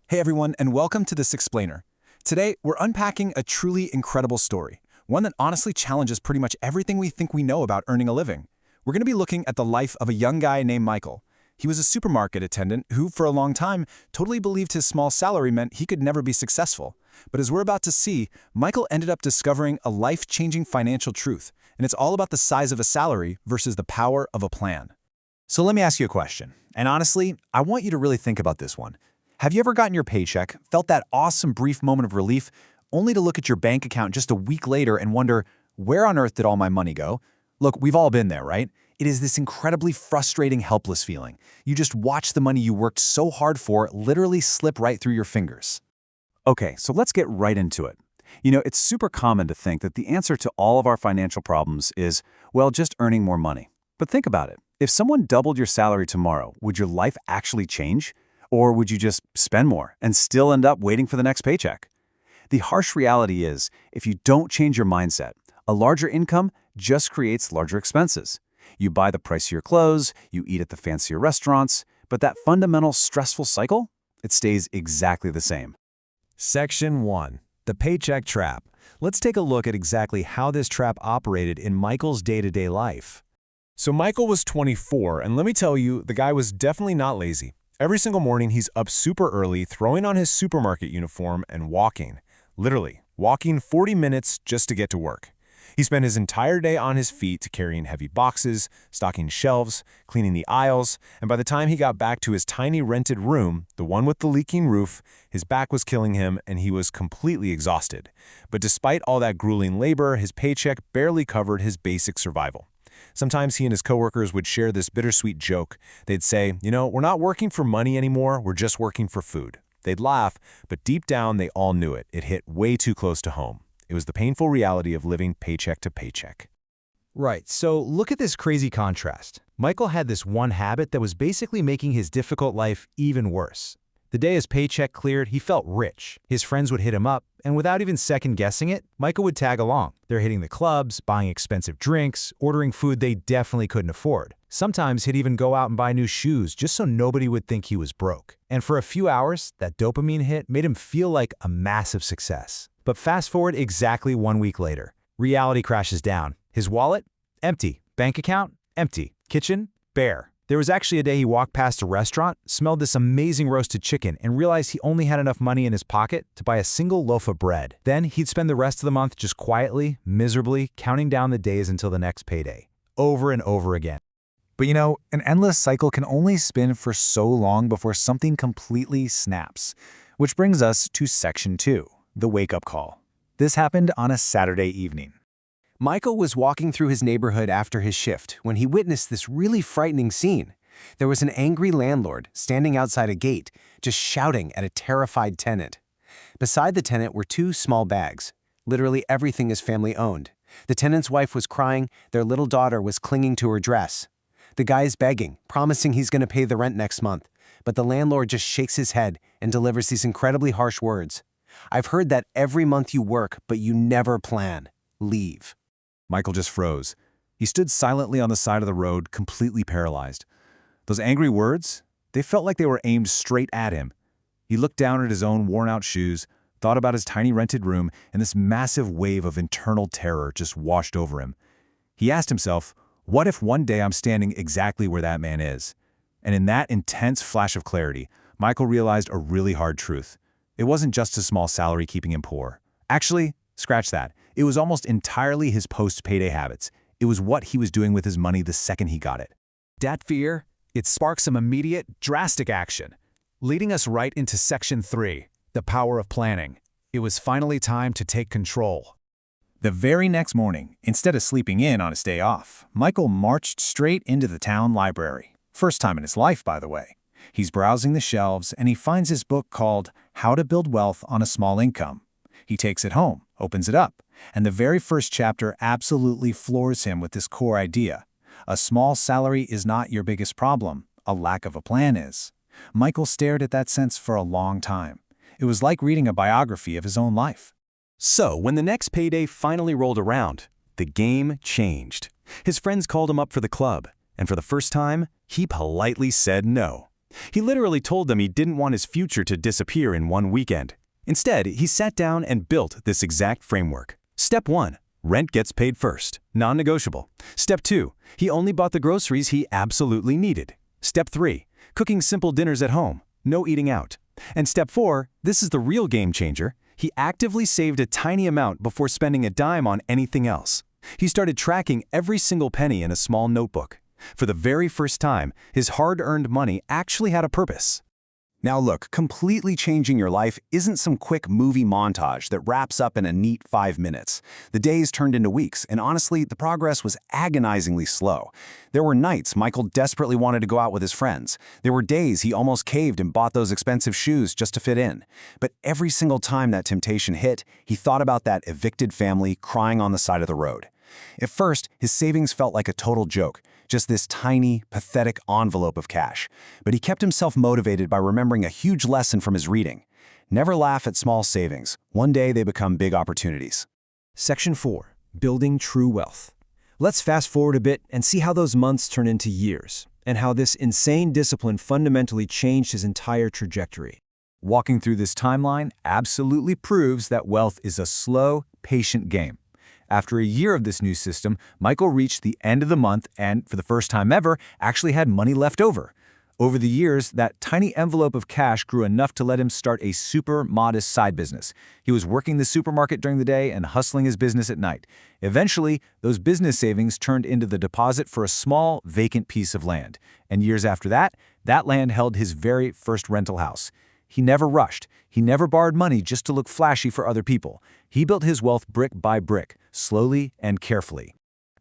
Hey everyone, and welcome to This Explainer. Today, we're unpacking a truly incredible story, one that honestly challenges pretty much everything we think we know about earning a living. We're going to be looking at the life of a young guy named Michael. He was a supermarket attendant who, for a long time, totally believed his small salary meant he could never be successful. But as we're about to see, Michael ended up discovering a life-changing financial truth, and it's all about the size of a salary versus the power of a plan. So let me ask you a question. And honestly, I want you to really think about this one. Have you ever gotten your paycheck, felt that awesome brief moment of relief, only to look at your bank account just a week later and wonder, where on earth did all my money go? Look, we've all been there, right? It is this incredibly frustrating, helpless feeling. You just watch the money you worked so hard for literally slip right through your fingers. Okay, so let's get right into it. It's super common to think that the answer to all of our financial problems is, well, just earning more money. But think about it. If someone doubled your salary tomorrow, would your life actually change? Or would you just spend more and still end up waiting for the next paycheck? The harsh reality is, if you don't change your mindset, a larger income just creates larger expenses. You buy the pricier clothes, you eat at the fancier restaurants, but that fundamental stressful cycle, it stays exactly the same. Section 1. The Paycheck Trap. Let's take a look at exactly how this trap operated in Michael's day-to-day life. So Michael was 24, and let me tell you, the guy was definitely not lazy. Every single morning, he's up super early, throwing on his supermarket uniform and walking. Literally, walking 40 minutes just to get to work. He spent his entire day on his feet carrying heavy boxes, stocking shelves, cleaning the aisles, and by the time he got back to his tiny rented room, the one with the leaking roof, his back was killing him and he was completely exhausted. But despite all that grueling labor, his paycheck barely covered his basic survival. Sometimes he and his coworkers would share this bittersweet joke. They'd say, we're not working for money anymore, we're just working for food. They'd laugh, but deep down they all knew it. It hit way too close to home. It was the painful reality of living paycheck to paycheck. Right, so look at this crazy contrast. Michael had this one habit that was basically making his difficult life even worse. The day his paycheck cleared, he felt rich. His friends would hit him up, and without even second-guessing it, Michael would tag along. They're hitting the clubs, buying expensive drinks, ordering food they definitely couldn't afford. Sometimes he'd even go out and buy new shoes just so nobody would think he was broke. And for a few hours, that dopamine hit made him feel like a massive success. But fast forward exactly 1 week later. Reality crashes down. His wallet? Empty. Bank account? Empty. Kitchen? Bare. There was actually a day he walked past a restaurant, smelled this amazing roasted chicken, and realized he only had enough money in his pocket to buy a single loaf of bread. Then he'd spend the rest of the month just quietly, miserably, counting down the days until the next payday. Over and over again. But an endless cycle can only spin for so long before something completely snaps. Which brings us to Section 2, the wake-up call. This happened on a Saturday evening. Michael was walking through his neighborhood after his shift when he witnessed this really frightening scene. There was an angry landlord standing outside a gate, just shouting at a terrified tenant. Beside the tenant were two small bags. Literally everything is family-owned. The tenant's wife was crying, their little daughter was clinging to her dress. The guy's begging, promising he's going to pay the rent next month, but the landlord just shakes his head and delivers these incredibly harsh words. "I've heard that every month you work, but you never plan. Leave." Michael just froze. He stood silently on the side of the road, completely paralyzed. Those angry words, they felt like they were aimed straight at him. He looked down at his own worn-out shoes, thought about his tiny rented room, and this massive wave of internal terror just washed over him. He asked himself, what if one day I'm standing exactly where that man is? And in that intense flash of clarity, Michael realized a really hard truth. It wasn't just a small salary keeping him poor. Actually, scratch that. It was almost entirely his post-payday habits. It was what he was doing with his money the second he got it. That fear, it sparked some immediate, drastic action, leading us right into Section 3, the power of planning. It was finally time to take control. The very next morning, instead of sleeping in on his day off, Michael marched straight into the town library. First time in his life, by the way. He's browsing the shelves and he finds his book called How to Build Wealth on a Small Income. He takes it home, opens it up, and the very first chapter absolutely floors him with this core idea. A small salary is not your biggest problem, a lack of a plan is. Michael stared at that sense for a long time. It was like reading a biography of his own life. So, when the next payday finally rolled around, the game changed. His friends called him up for the club, and for the first time, he politely said no. He literally told them he didn't want his future to disappear in one weekend. Instead, he sat down and built this exact framework. Step 1. Rent gets paid first, non-negotiable. Step 2. He only bought the groceries he absolutely needed. Step 3. Cooking simple dinners at home, no eating out. And Step 4, this is the real game changer. He actively saved a tiny amount before spending a dime on anything else. He started tracking every single penny in a small notebook. For the very first time, his hard-earned money actually had a purpose. Now look, completely changing your life isn't some quick movie montage that wraps up in a neat 5 minutes. The days turned into weeks, and honestly, the progress was agonizingly slow. There were nights Michael desperately wanted to go out with his friends. There were days he almost caved and bought those expensive shoes just to fit in. But every single time that temptation hit, he thought about that evicted family crying on the side of the road. At first, his savings felt like a total joke. Just this tiny, pathetic envelope of cash. But he kept himself motivated by remembering a huge lesson from his reading. Never laugh at small savings. One day they become big opportunities. Section 4. Building True Wealth. Let's fast forward a bit and see how those months turn into years, and how this insane discipline fundamentally changed his entire trajectory. Walking through this timeline absolutely proves that wealth is a slow, patient game. After a year of this new system, Michael reached the end of the month and, for the first time ever, actually had money left over. Over the years, that tiny envelope of cash grew enough to let him start a super modest side business. He was working the supermarket during the day and hustling his business at night. Eventually, those business savings turned into the deposit for a small, vacant piece of land. And years after that, that land held his very first rental house. He never rushed. He never borrowed money just to look flashy for other people. He built his wealth brick by brick, slowly and carefully.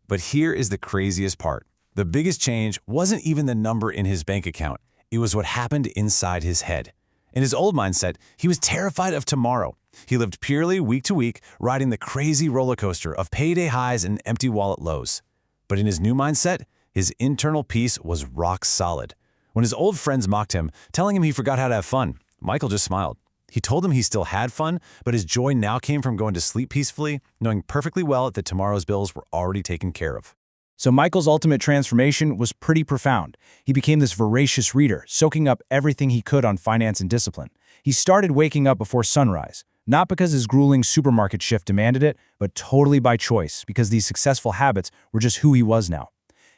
But here is the craziest part. The biggest change wasn't even the number in his bank account. It was what happened inside his head. In his old mindset, he was terrified of tomorrow. He lived purely week to week, riding the crazy roller coaster of payday highs and empty wallet lows. But in his new mindset, his internal peace was rock solid. When his old friends mocked him, telling him he forgot how to have fun, Michael just smiled. He told them he still had fun, but his joy now came from going to sleep peacefully, knowing perfectly well that tomorrow's bills were already taken care of. So Michael's ultimate transformation was pretty profound. He became this voracious reader, soaking up everything he could on finance and discipline. He started waking up before sunrise, not because his grueling supermarket shift demanded it, but totally by choice, because these successful habits were just who he was now.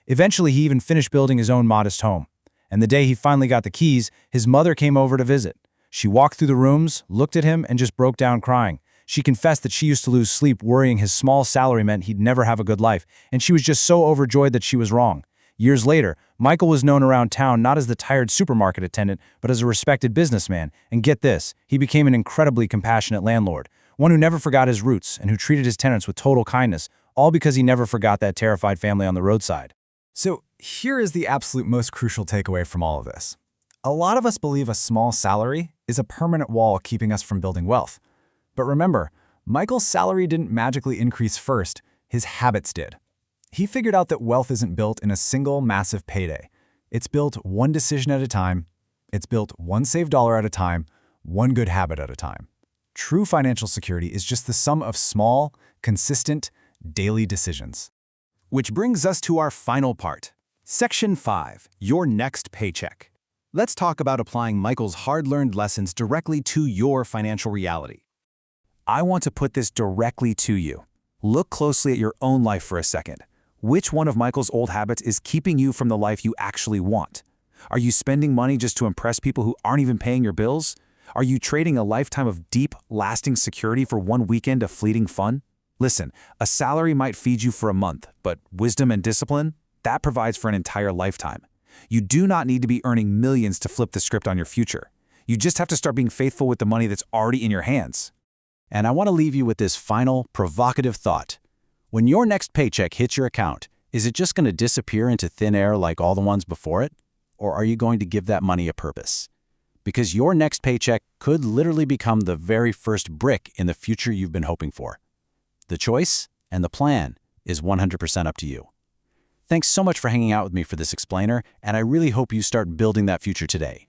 Eventually, he even finished building his own modest home. And the day he finally got the keys, his mother came over to visit. She walked through the rooms, looked at him, and just broke down crying. She confessed that she used to lose sleep worrying his small salary meant he'd never have a good life, and she was just so overjoyed that she was wrong. Years later, Michael was known around town not as the tired supermarket attendant, but as a respected businessman. And get this, he became an incredibly compassionate landlord, one who never forgot his roots and who treated his tenants with total kindness, all because he never forgot that terrified family on the roadside. So here is the absolute most crucial takeaway from all of this. A lot of us believe a small salary is a permanent wall keeping us from building wealth. But remember, Michael's salary didn't magically increase first, his habits did. He figured out that wealth isn't built in a single massive payday. It's built one decision at a time. It's built one saved dollar at a time, one good habit at a time. True financial security is just the sum of small, consistent, daily decisions. Which brings us to our final part. Section 5, your next paycheck. Let's talk about applying Michael's hard-learned lessons directly to your financial reality. I want to put this directly to you. Look closely at your own life for a second. Which one of Michael's old habits is keeping you from the life you actually want? Are you spending money just to impress people who aren't even paying your bills? Are you trading a lifetime of deep, lasting security for one weekend of fleeting fun? Listen, a salary might feed you for a month, but wisdom and discipline, that provides for an entire lifetime. You do not need to be earning millions to flip the script on your future. You just have to start being faithful with the money that's already in your hands. And I want to leave you with this final, provocative thought. When your next paycheck hits your account, is it just going to disappear into thin air like all the ones before it? Or are you going to give that money a purpose? Because your next paycheck could literally become the very first brick in the future you've been hoping for. The choice and the plan is 100% up to you. Thanks so much for hanging out with me for this explainer, and I really hope you start building that future today.